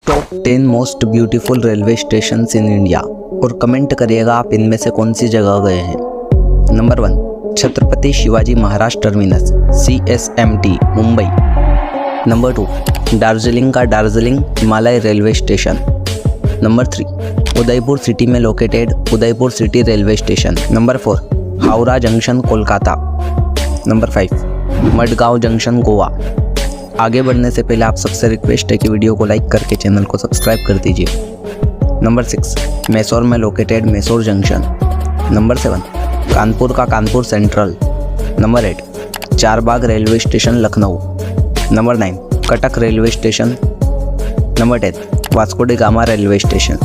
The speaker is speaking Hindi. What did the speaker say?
Top 10 most beautiful railway station in India और कमेंट करिएगा आप इनमें से कौन सी जगह गए हैं। Number 1 Chhatrapati Shivaji Maharaj terminus CSMT Mumbai. Number 2 Darjeeling का Darjeeling Himalaya railway station. Number 3 Udaipur city में located Udaipur city railway station. Number 4 Howrah junction Kolkata. Number 5 Madgaon junction Goa. आगे बढ़ने से पहले आप सबसे रिक्वेस्ट है कि वीडियो को लाइक करके चैनल को सब्सक्राइब कर दीजिए। नंबर 6 मैसूर में located Mysore junction. Number 7 Kanpur का Kanpur central. Number 8 Charbagh railway station Lucknow. Number 9 Cuttack railway station. Number 10 Vasco da Gama railway station.